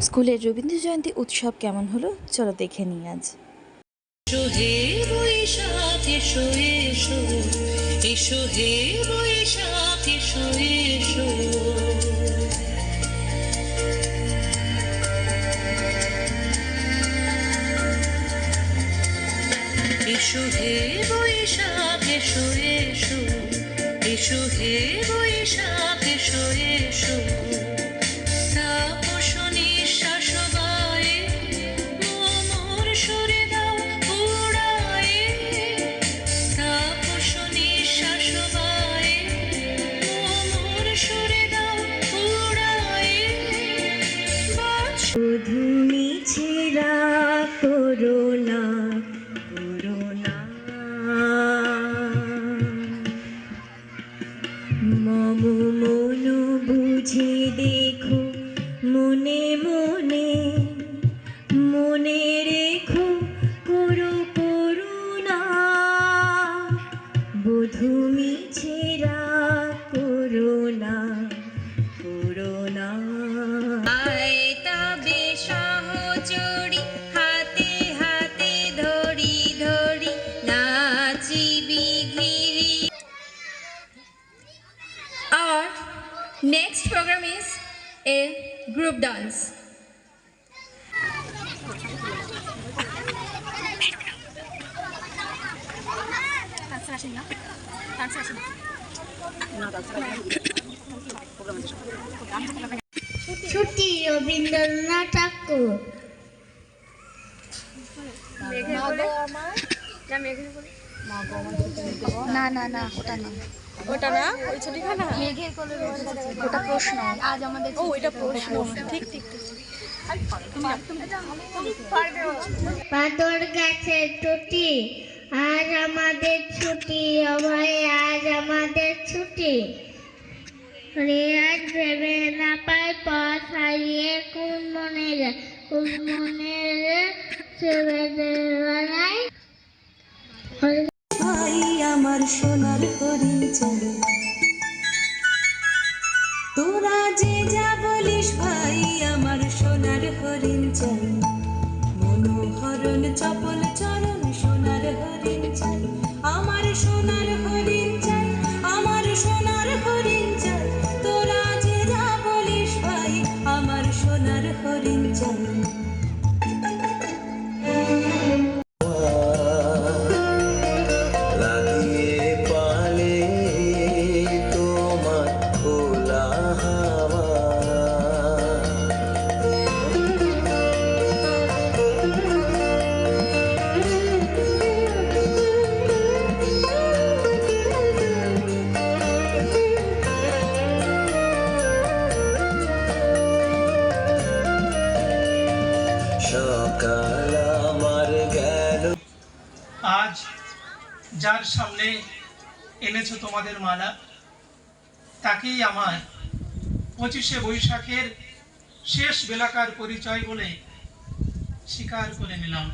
স্কুলের রবীন্দ্র জয়ন্তী উৎসব কেমন হলো চলো দেখে নিই আজ। হে বৈশাখ এসো এসো, এসো হে বৈশাখ এসো এসো। এসো হে বৈশাখ এসো এসো, এসো হে বৈশাখ এসো এসো। তুমি ছেড়া করোনা করোনা, মম মন বুঝে দেখো মনে মনে, মনে রেখো করো করুণা, বধূ ছেড়া corona corona. Our next program is a group dance. ছুটি রবীন্দ্রনাথ ঠাকুর। না না না ওটা না, ওটা না, ওই ছুটিখানা মেঘের কোলে ওটা প্রশ্ন। আজ আমাদের ওইটা প্রশ্ন। ঠিক ঠিক ঠিক। পাথর গাছের টুটি, আজ আমাদের ছুটি, ভাই আজ আমাদের ছুটি। রেয়াজ ভেবে না পায় পথ হারিয়ে কোন মনে যায়, কোন মনে বানায়। ভাই আমার সোনার হরিণ চাই, তোরা যে যা বলিস ভাই আমার সোনার হরিণ চাই। মনোহরণ চপল চরণ সোনার হরিণ চাই, আমার সোনার হরিণ চাই, আমার সোনার হরিণ চাই। তোরা যে যা বলিস ভাই আমার সোনার হরিণ চাই। আজ যার সামনে এনেছো তোমাদের মালা, তাকেই আমার 25শে বৈশাখের শেষ বেলাকার পরিচয় বলে স্বীকার করে নিলাম।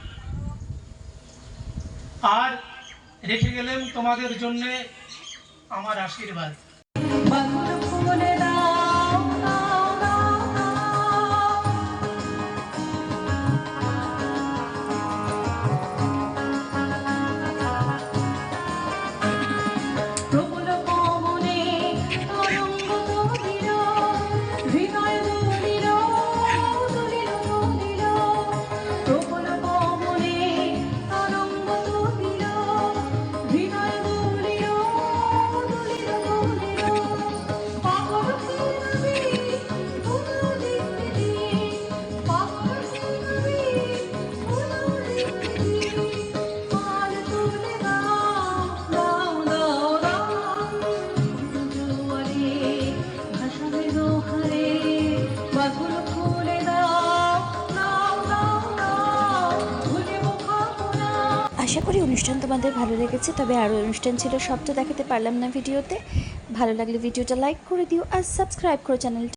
আর রেখে গেলেন তোমাদের জন্যে আমার আশীর্বাদ। আশা করি অনুষ্ঠান তোমাদের ভালো লেগেছে, তবে আরও অনুষ্ঠান ছিল, সব তো দেখাতে পারলাম না ভিডিওতে। ভালো লাগলে ভিডিওটা লাইক করে দিও আর সাবস্ক্রাইব করো চ্যানেলটা।